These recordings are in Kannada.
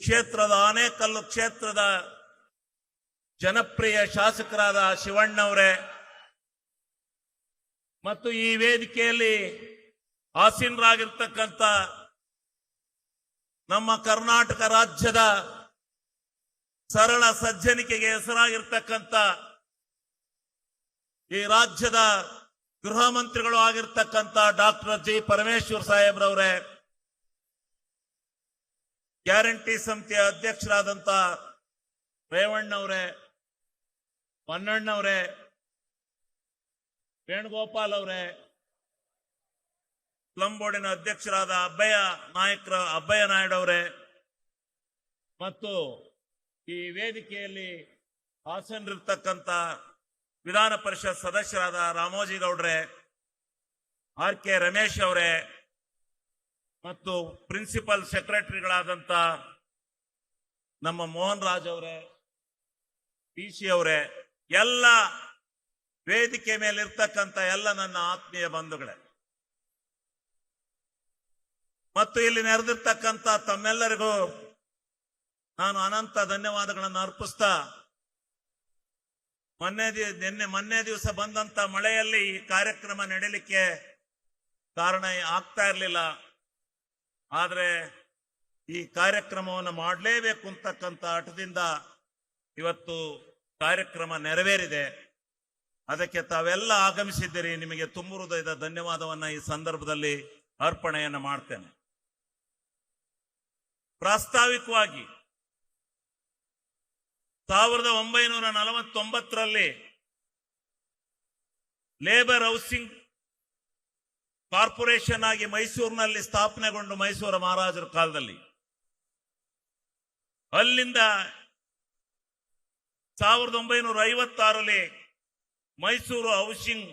ಕ್ಷೇತ್ರದ ಆನೇಕಲ್ಲು ಕ್ಷೇತ್ರದ ಜನಪ್ರಿಯ ಶಾಸಕರಾದ ಶಿವಣ್ಣವರೇ ಮತ್ತು ಈ ವೇದಿಕೆಯಲ್ಲಿ ಆಸೀನರಾಗಿರ್ತಕ್ಕಂಥ ನಮ್ಮ ಕರ್ನಾಟಕ ರಾಜ್ಯದ ಸರಳ ಸಜ್ಜನಿಕೆಗೆ ಹೆಸರಾಗಿರ್ತಕ್ಕಂಥ ಈ ರಾಜ್ಯದ ಗೃಹ ಮಂತ್ರಿಗಳು ಆಗಿರ್ತಕ್ಕಂಥ ಡಾಕ್ಟರ್ ಜಿ ಪರಮೇಶ್ವರ್ ಸಾಹೇಬ್ರವರೇ, ಗ್ಯಾರಂಟಿ ಸಮಿತಿಯ ಅಧ್ಯಕ್ಷರಾದಂಥ ರೇವಣ್ಣವರೇ, ಪನ್ನಣ್ಣವರೇ, ವೇಣುಗೋಪಾಲ್ ಅವರೇ, ಸ್ಲಂ ಬೋರ್ಡಿನ ಅಧ್ಯಕ್ಷರಾದ ಅಬ್ಬಯ್ಯ ನಾಯ್ಡು ಅವರೇ ಮತ್ತು ಈ ವೇದಿಕೆಯಲ್ಲಿ ಹಾಸನರಿರ್ತಕ್ಕಂಥ ವಿಧಾನ ಪರಿಷತ್ ಸದಸ್ಯರಾದ ರಾಮೋಜಿ ಗೌಡ್ರೆ, ಆರ್ ಕೆ ರಮೇಶ್ ಅವರೇ ಮತ್ತು ಪ್ರಿನ್ಸಿಪಲ್ ಸೆಕ್ರೆಟರಿಗಳಾದಂಥ ನಮ್ಮ ಮೋಹನ್ ರಾಜ್ ಅವರೇ, ಪಿ ಸಿ ಅವರೇ, ಎಲ್ಲ ವೇದಿಕೆ ಮೇಲೆ ಇರ್ತಕ್ಕಂಥ ಎಲ್ಲ ನನ್ನ ಆತ್ಮೀಯ ಬಂಧುಗಳೇ ಮತ್ತು ಇಲ್ಲಿ ನೆರೆದಿರ್ತಕ್ಕಂಥ ತಮ್ಮೆಲ್ಲರಿಗೂ ನಾನು ಅನಂತ ಧನ್ಯವಾದಗಳನ್ನು ಅರ್ಪಿಸ್ತಾ, ಮೊನ್ನೆ ದಿವಸ ಬಂದಂತ ಮಳೆಯಲ್ಲಿ ಈ ಕಾರ್ಯಕ್ರಮ ನಡೆಯಲಿಕ್ಕೆ ಕಾರಣ ಆಗ್ತಾ ಇರಲಿಲ್ಲ. ಆದರೆ ಈ ಕಾರ್ಯಕ್ರಮವನ್ನು ಮಾಡಲೇಬೇಕು ಅಂತಕ್ಕಂಥ ಹಠದಿಂದ ಇವತ್ತು ಕಾರ್ಯಕ್ರಮ ನೆರವೇರಿದೆ. ಅದಕ್ಕೆ ತಾವೆಲ್ಲ ಆಗಮಿಸಿದ್ದೀರಿ. ನಿಮಗೆ ತುಂಬ ಹೃದಯದ ಧನ್ಯವಾದವನ್ನ ಈ ಸಂದರ್ಭದಲ್ಲಿ ಅರ್ಪಣೆಯನ್ನು ಮಾಡ್ತೇನೆ. ಪ್ರಾಸ್ತಾವಿಕವಾಗಿ 1949ರಲ್ಲಿ ಲೇಬರ್ ಹೌಸಿಂಗ್ ಕಾರ್ಪೊರೇಷನ್ ಆಗಿ ಮೈಸೂರಿನಲ್ಲಿ ಸ್ಥಾಪನೆಗೊಂಡು ಮೈಸೂರು ಮಹಾರಾಜರ ಕಾಲದಲ್ಲಿ, ಅಲ್ಲಿಂದ 1956ರಲ್ಲಿ ಮೈಸೂರು ಹೌಸಿಂಗ್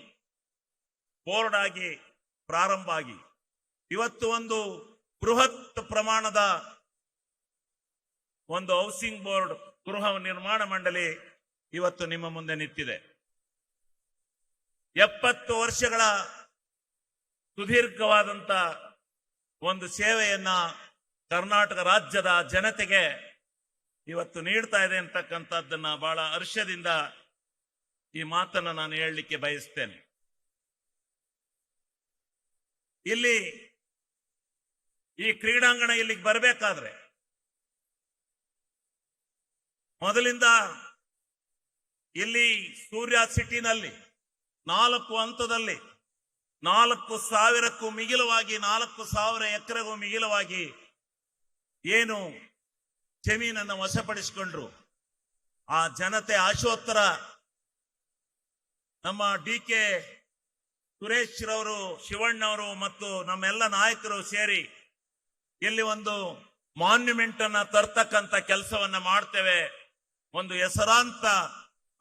ಬೋರ್ಡ್ ಆಗಿ ಪ್ರಾರಂಭ ಆಗಿ ಇವತ್ತು ಒಂದು ಬೃಹತ್ ಪ್ರಮಾಣದ ಒಂದು ಹೌಸಿಂಗ್ ಬೋರ್ಡ್ ಗೃಹ ನಿರ್ಮಾಣ ಮಂಡಳಿ ಇವತ್ತು ನಿಮ್ಮ ಮುಂದೆ ನಿಂತಿದೆ. 70 ವರ್ಷಗಳ ಸುದೀರ್ಘವಾದಂತ ಒಂದು ಸೇವೆಯನ್ನ ಕರ್ನಾಟಕ ರಾಜ್ಯದ ಜನತೆಗೆ ಇವತ್ತು ನೀಡ್ತಾ ಇದೆ ಅಂತಕ್ಕಂಥದ್ದನ್ನ ಬಹಳ ಹರ್ಷದಿಂದ ಈ ಮಾತನ್ನ ನಾನು ಹೇಳಲಿಕ್ಕೆ ಬಯಸ್ತೇನೆ. ಇಲ್ಲಿ ಈ ಕ್ರೀಡಾಂಗಣ ಇಲ್ಲಿಗೆ ಬರಬೇಕಾದ್ರೆ ಮೊದಲಿಂದ ಇಲ್ಲಿ ಸೂರ್ಯ ಸಿಟಿನಲ್ಲಿ 4 ಹಂತದಲ್ಲಿ 4,000ಕ್ಕೂ ಮಿಗಿಲವಾಗಿ 4,000 ಎಕರೆಗೂ ಮಿಗಿಲವಾಗಿ ಏನು ಜಮೀನನ್ನು ವಶಪಡಿಸಿಕೊಂಡ್ರು. ಆ ಜನತೆ ಆಶೋತ್ತರ ನಮ್ಮ ಡಿ ಕೆ ಸುರೇಶ್ ರವರು, ಶಿವಣ್ಣವರು ಮತ್ತು ನಮ್ಮೆಲ್ಲ ನಾಯಕರು ಸೇರಿ ಇಲ್ಲಿ ಒಂದು ಮಾನ್ಯುಮೆಂಟ್ ಅನ್ನ ತರ್ತಕ್ಕಂಥ ಕೆಲಸವನ್ನ ಮಾಡ್ತೇವೆ, ಒಂದು ಹೆಸರಾಂತ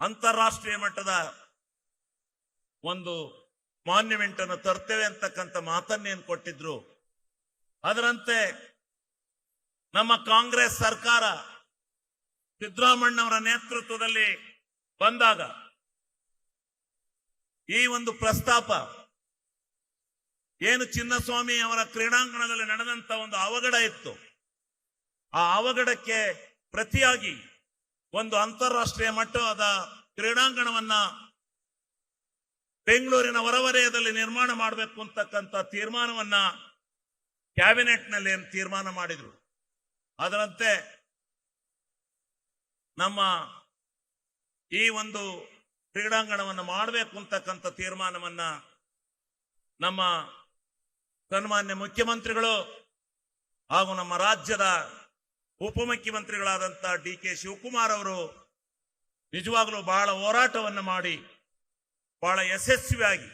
ಅಂತಾರಾಷ್ಟ್ರೀಯ ಮಟ್ಟದ ಒಂದು ಮಾನ್ಯುಮೆಂಟ್ ಅನ್ನು ತರ್ತೇವೆ ಅಂತಕ್ಕಂಥ ಮಾತನ್ನೇನು ಕೊಟ್ಟಿದ್ರು. ಅದರಂತೆ ನಮ್ಮ ಕಾಂಗ್ರೆಸ್ ಸರ್ಕಾರ ಸಿದ್ದರಾಮಣ್ಣವರ ನೇತೃತ್ವದಲ್ಲಿ ಬಂದಾಗ ಈ ಒಂದು ಪ್ರಸ್ತಾಪ ಏನು ಚಿನ್ನಸ್ವಾಮಿ ಅವರ ಕ್ರೀಡಾಂಗಣದಲ್ಲಿ ನಡೆದಂತ ಒಂದು ಅವಘಡ ಇತ್ತು, ಆ ಅವಘಡಕ್ಕೆ ಪ್ರತಿಯಾಗಿ ಒಂದು ಅಂತಾರಾಷ್ಟ್ರೀಯ ಮಟ್ಟದ ಕ್ರೀಡಾಂಗಣವನ್ನ ಬೆಂಗಳೂರಿನ ಹೊರವಲಯದಲ್ಲಿ ನಿರ್ಮಾಣ ಮಾಡಬೇಕು ಅಂತಕ್ಕಂಥ ತೀರ್ಮಾನವನ್ನ ಕ್ಯಾಬಿನೆಟ್ನಲ್ಲಿ ತೀರ್ಮಾನ ಮಾಡಿದ್ರು. ಅದರಂತೆ ನಮ್ಮ ಈ ಒಂದು ಕ್ರೀಡಾಂಗಣವನ್ನು ಮಾಡಬೇಕು ಅಂತಕ್ಕಂಥ ತೀರ್ಮಾನವನ್ನ ನಮ್ಮ ಸನ್ಮಾನ್ಯ ಮುಖ್ಯಮಂತ್ರಿಗಳು ಹಾಗೂ ನಮ್ಮ ರಾಜ್ಯದ ಉಪಮುಖ್ಯಮಂತ್ರಿಗಳಾದಂಥ ಡಿ ಕೆ ಶಿವಕುಮಾರ್ ಅವರು ನಿಜವಾಗಲೂ ಬಹಳ ಹೋರಾಟವನ್ನು ಮಾಡಿ ಬಹಳ ಯಶಸ್ವಿಯಾಗಿ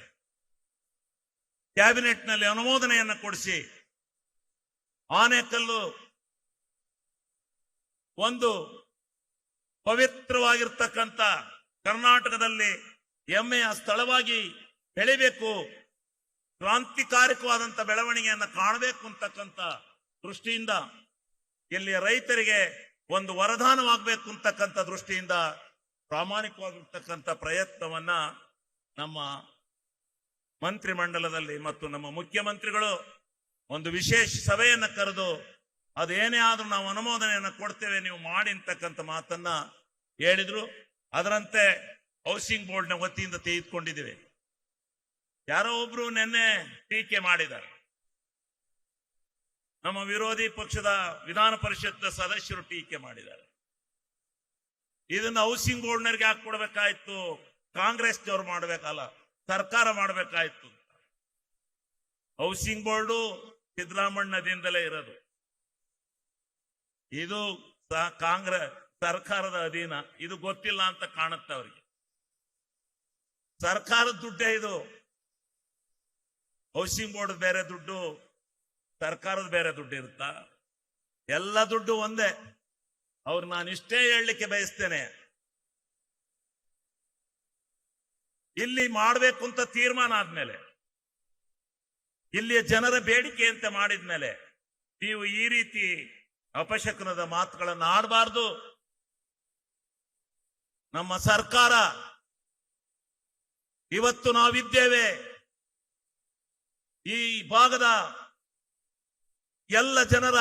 ಕ್ಯಾಬಿನೆಟ್ನಲ್ಲಿ ಅನುಮೋದನೆಯನ್ನು ಕೊಡಿಸಿ ಆನೇಕಲ್ಲು ಒಂದು ಪವಿತ್ರವಾಗಿರ್ತಕ್ಕಂಥ ಕರ್ನಾಟಕದಲ್ಲಿ ಹೆಮ್ಮೆಯ ಸ್ಥಳವಾಗಿ ಬೆಳಿಬೇಕು, ಕ್ರಾಂತಿಕಾರಕವಾದಂಥ ಬೆಳವಣಿಗೆಯನ್ನು ಕಾಣಬೇಕು ಅಂತಕ್ಕಂಥ ದೃಷ್ಟಿಯಿಂದ ಇಲ್ಲಿ ರೈತರಿಗೆ ಒಂದು ವರದಾನವಾಗಬೇಕು ಅಂತಕ್ಕಂಥ ದೃಷ್ಟಿಯಿಂದ ಪ್ರಾಮಾಣಿಕವಾಗಿರ್ತಕ್ಕಂಥ ಪ್ರಯತ್ನವನ್ನ ನಮ್ಮ ಮಂತ್ರಿಮಂಡಲದಲ್ಲಿ ಮತ್ತು ನಮ್ಮ ಮುಖ್ಯಮಂತ್ರಿಗಳು ಒಂದು ವಿಶೇಷ ಸಭೆಯನ್ನು ಕರೆದು ಅದೇನೇ ಆದ್ರೂ ನಾವು ಅನುಮೋದನೆಯನ್ನು ಕೊಡ್ತೇವೆ, ನೀವು ಮಾಡಿ ಅಂತಕ್ಕಂಥ ಮಾತನ್ನ ಹೇಳಿದ್ರು. ಅದರಂತೆ ಹೌಸಿಂಗ್ ಬೋರ್ಡ್ನ ವತಿಯಿಂದ ತೆಗೆದುಕೊಂಡಿದ್ದೇವೆ. ಯಾರೋ ಒಬ್ರು ನಿನ್ನೆ ಟೀಕೆ ಮಾಡಿದ್ದಾರೆ. ನಮ್ಮ ವಿರೋಧಿ ಪಕ್ಷದ ವಿಧಾನ ಪರಿಷತ್ ಸದಸ್ಯರು ಟೀಕೆ ಮಾಡಿದ್ದಾರೆ. ಇದನ್ನ ಹೌಸಿಂಗ್ ಬೋರ್ಡ್ನವ್ರಿಗೆ ಯಾಕೆ ಕೊಡ್ಬೇಕಾಯ್ತು? ಕಾಂಗ್ರೆಸ್ನವ್ರು ಮಾಡ್ಬೇಕಲ್ಲ, ಸರ್ಕಾರ ಮಾಡ್ಬೇಕಾಯ್ತು. ಹೌಸಿಂಗ್ ಬೋರ್ಡು ಸಿದ್ದರಾಮಣ್ಣದಿಂದಲೇ ಇರೋದು. ಇದು ಕಾಂಗ್ರೆಸ್ ಸರ್ಕಾರದ ಅಧೀನ. ಇದು ಗೊತ್ತಿಲ್ಲ ಅಂತ ಕಾಣುತ್ತೆ ಅವರಿಗೆ. ಸರ್ಕಾರದ ದುಡ್ಡೇ ಇದು. ಹೌಸಿಂಗ್ ಬೋರ್ಡ್ ಬೇರೆ ದುಡ್ಡು, ಸರ್ಕಾರದ ಬೇರೆ ದುಡ್ಡು ಇರುತ್ತಾ? ಎಲ್ಲ ದುಡ್ಡು ಒಂದೇ. ಅವ್ರು ನಾನು ಇಷ್ಟೇ ಹೇಳಲಿಕ್ಕೆ ಬಯಸ್ತೇನೆ, ಇಲ್ಲಿ ಮಾಡಬೇಕು ಅಂತ ತೀರ್ಮಾನ ಆದ್ಮೇಲೆ, ಇಲ್ಲಿಯ ಜನರ ಬೇಡಿಕೆ ಅಂತ ಮಾಡಿದ್ಮೇಲೆ ನೀವು ಈ ರೀತಿ ಅಪಶಕನದ ಮಾತುಗಳನ್ನು ಆಡಬಾರ್ದು. ನಮ್ಮ ಸರ್ಕಾರ ಇವತ್ತು ನಾವಿದ್ದೇವೆ. ಈ ಭಾಗದ ಎಲ್ಲ ಜನರ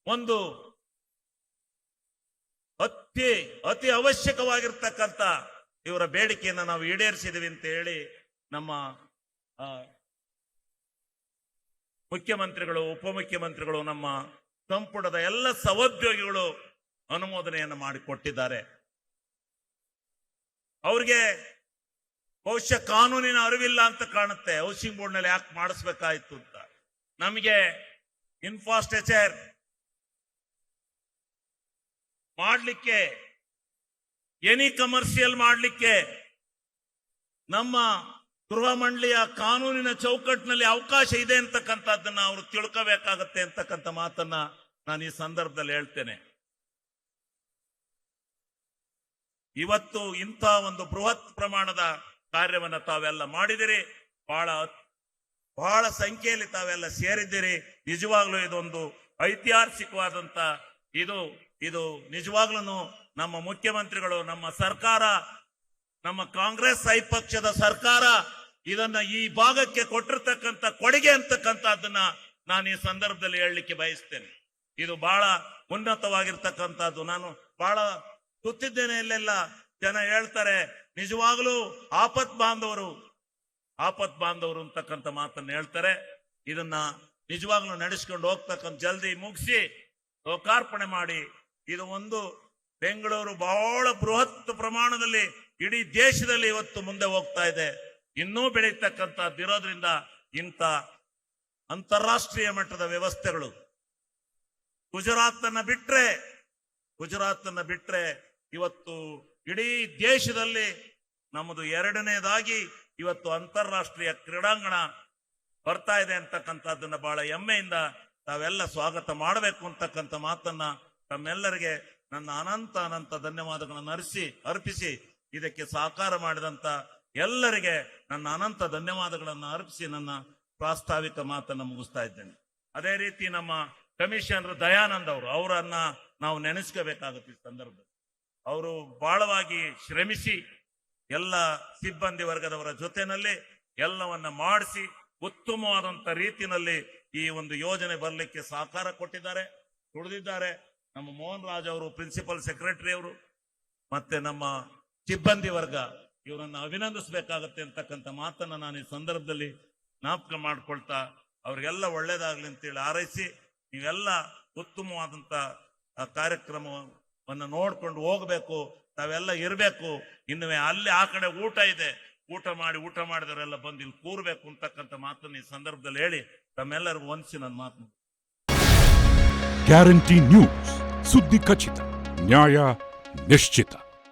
ಒಂದು ಅತಿ ಅವಶ್ಯಕವಾಗಿರ್ತಕ್ಕಂಥ ಇವರ ಬೇಡಿಕೆಯನ್ನು ನಾವು ಈಡೇರಿಸಿದ್ವಿ ಅಂತ ಹೇಳಿ ನಮ್ಮ ಮುಖ್ಯಮಂತ್ರಿಗಳು, ಉಪಮುಖ್ಯಮಂತ್ರಿಗಳು, ನಮ್ಮ ಸಂಪುಟದ ಎಲ್ಲ ಸಹೋದ್ಯೋಗಿಗಳು ಅನುಮೋದನೆಯನ್ನು ಮಾಡಿಕೊಟ್ಟಿದ್ದಾರೆ. ಅವ್ರಿಗೆ ಬಹುಶಃ ಕಾನೂನಿನ ಅರಿವಿಲ್ಲ ಅಂತ ಕಾಣುತ್ತೆ. ಹೌಸಿಂಗ್ ಬೋರ್ಡ್ ನಲ್ಲಿ ಯಾಕೆ ಮಾಡಿಸ್ಬೇಕಾಯ್ತು ಅಂತ. ನಮಗೆ ಇನ್ಫ್ರಾಸ್ಟ್ರಕ್ಚರ್ ಮಾಡಲಿಕ್ಕೆ, ಎನಿ ಕಮರ್ಷಿಯಲ್ ಮಾಡಲಿಕ್ಕೆ ನಮ್ಮ ಗೃಹ ಮಂಡಳಿಯ ಕಾನೂನಿನ ಚೌಕಟ್ಟಿನಲ್ಲಿ ಅವಕಾಶ ಇದೆ ಅಂತಕ್ಕಂಥದ್ದನ್ನ ಅವರು ತಿಳ್ಕೋಬೇಕಾಗತ್ತೆ ಅಂತಕ್ಕಂಥ ಮಾತನ್ನ ನಾನು ಈ ಸಂದರ್ಭದಲ್ಲಿ ಹೇಳ್ತೇನೆ. ಇವತ್ತು ಇಂಥ ಒಂದು ಬೃಹತ್ ಪ್ರಮಾಣದ ಕಾರ್ಯವನ್ನ ತಾವೆಲ್ಲ ಮಾಡಿದಿರಿ. ಬಹಳ ಸಂಖ್ಯೆಯಲ್ಲಿ ತಾವೆಲ್ಲ ಸೇರಿದ್ದೀರಿ. ನಿಜವಾಗ್ಲೂ ಇದೊಂದು ಐತಿಹಾಸಿಕವಾದಂತ ಇದು ನಿಜವಾಗ್ಲೂ ನಮ್ಮ ಮುಖ್ಯಮಂತ್ರಿಗಳು, ನಮ್ಮ ಸರ್ಕಾರ, ನಮ್ಮ ಕಾಂಗ್ರೆಸ್ ಪಕ್ಷದ ಸರ್ಕಾರ ಇದನ್ನ ಈ ಭಾಗಕ್ಕೆ ಕೊಟ್ಟಿರ್ತಕ್ಕಂಥ ಕೊಡುಗೆ ಅಂತಕ್ಕಂಥದ್ದನ್ನ ನಾನು ಈ ಸಂದರ್ಭದಲ್ಲಿ ಹೇಳಲಿಕ್ಕೆ ಬಯಸ್ತೇನೆ. ಇದು ಬಹಳ ಉನ್ನತವಾಗಿರ್ತಕ್ಕಂಥದ್ದು. ನಾನು ಬಹಳ ಸುತ್ತಿದ್ದೇನೆ, ಇಲ್ಲೆಲ್ಲ ಜನ ಹೇಳ್ತಾರೆ ನಿಜವಾಗ್ಲೂ ಆಪತ್ ಬಾಂಧವರು ಅಂತಕ್ಕಂಥ ಮಾತನ್ನು ಹೇಳ್ತಾರೆ. ಇದನ್ನ ನಿಜವಾಗ್ಲೂ ನಡೆಸ್ಕೊಂಡು ಹೋಗ್ತಕ್ಕಂಥ ಜಲ್ದಿ ಮುಗಿಸಿ ಲೋಕಾರ್ಪಣೆ ಮಾಡಿ. ಇದು ಒಂದು ಬೆಂಗಳೂರು ಬಹಳ ಬೃಹತ್ ಪ್ರಮಾಣದಲ್ಲಿ ಇಡೀ ದೇಶದಲ್ಲಿ ಇವತ್ತು ಮುಂದೆ ಹೋಗ್ತಾ ಇದೆ. ಇನ್ನೂ ಬೆಳೀತಕ್ಕಂಥದ್ದಿರೋದ್ರಿಂದ ಇಂಥ ಅಂತಾರಾಷ್ಟ್ರೀಯ ಮಟ್ಟದ ವ್ಯವಸ್ಥೆಗಳು ಗುಜರಾತನ್ನ ಬಿಟ್ರೆ ಇವತ್ತು ಇಡೀ ದೇಶದಲ್ಲಿ ನಮ್ಮದು ಎರಡನೇದಾಗಿ ಇವತ್ತು ಅಂತಾರಾಷ್ಟ್ರೀಯ ಕ್ರೀಡಾಂಗಣ ಬರ್ತಾ ಇದೆ ಅಂತಕ್ಕಂಥದ್ದನ್ನ ಬಹಳ ಹೆಮ್ಮೆಯಿಂದ ತಾವೆಲ್ಲ ಸ್ವಾಗತ ಮಾಡಬೇಕು ಅಂತಕ್ಕಂಥ ಮಾತನ್ನ ತಮ್ಮೆಲ್ಲರಿಗೆ ನನ್ನ ಅನಂತ ಧನ್ಯವಾದಗಳನ್ನು ಅರ್ಪಿಸಿ ಇದಕ್ಕೆ ಸಹಕಾರ ಮಾಡಿದಂತ ಎಲ್ಲರಿಗೆ ನನ್ನ ಅನಂತ ಧನ್ಯವಾದಗಳನ್ನು ಅರ್ಪಿಸಿ ನನ್ನ ಪ್ರಾಸ್ತಾವಿಕ ಮಾತನ್ನು ಮುಗಿಸ್ತಾ ಇದ್ದೇನೆ. ಅದೇ ರೀತಿ ನಮ್ಮ ಕಮಿಷನರ್ ದಯಾನಂದ್ ಅವರನ್ನ ನಾವು ನೆನೆಸ್ಕೋಬೇಕಾಗುತ್ತೆ ಈ ಸಂದರ್ಭದಲ್ಲಿ. ಅವರು ಬಹಳವಾಗಿ ಶ್ರಮಿಸಿ ಎಲ್ಲ ಸಿಬ್ಬಂದಿ ವರ್ಗದವರ ಜೊತೆನಲ್ಲಿ ಎಲ್ಲವನ್ನ ಮಾಡಿಸಿ ಉತ್ತಮವಾದಂತ ರೀತಿಯಲ್ಲಿ ಈ ಒಂದು ಯೋಜನೆ ಬರಲಿಕ್ಕೆ ಸಹಕಾರ ಕೊಟ್ಟಿದ್ದಾರೆ, ದುಡಿದಿದ್ದಾರೆ. ನಮ್ಮ ಮೋಹನ್ ರಾಜ್ ಅವರು, ಪ್ರಿನ್ಸಿಪಲ್ ಸೆಕ್ರೆಟರಿ ಅವರು, ಮತ್ತೆ ನಮ್ಮ ಸಿಬ್ಬಂದಿ ವರ್ಗ, ಇವರನ್ನ ಅಭಿನಂದಿಸಬೇಕಾಗತ್ತೆ ಅಂತಕ್ಕಂಥ ಮಾತನ್ನ ನಾನು ಈ ಸಂದರ್ಭದಲ್ಲಿ ಜ್ಞಾಪಕ ಮಾಡ್ಕೊಳ್ತಾ ಅವ್ರಿಗೆಲ್ಲ ಒಳ್ಳೇದಾಗ್ಲಿ ಅಂತೇಳಿ ಹಾರೈಸಿ, ನೀವೆಲ್ಲ ಉತ್ತಮವಾದಂತ ಕಾರ್ಯಕ್ರಮವನ್ನು ನೋಡ್ಕೊಂಡು ಹೋಗ್ಬೇಕು, ತಾವೆಲ್ಲ ಇರಬೇಕು. ಇನ್ನುವೆ ಅಲ್ಲಿ ಆ ಕಡೆ ಊಟ ಇದೆ, ಊಟ ಮಾಡಿದವರೆಲ್ಲ ಬಂದು ಇಲ್ಲಿ ಕೂರ್ಬೇಕು ಅಂತಕ್ಕಂಥ ಮಾತನ್ನು ಈ ಸಂದರ್ಭದಲ್ಲಿ ಹೇಳಿ ತಮ್ಮೆಲ್ಲರಿಗೂ ವಂದಿಸಿ ನನ್ನ ಮಾತು. ಗ್ಯಾರಂಟಿ ನ್ಯೂಸ್, ಸುದ್ದಿ ಖಚಿತ, ನ್ಯಾಯ ನಿಶ್ಚಿತ.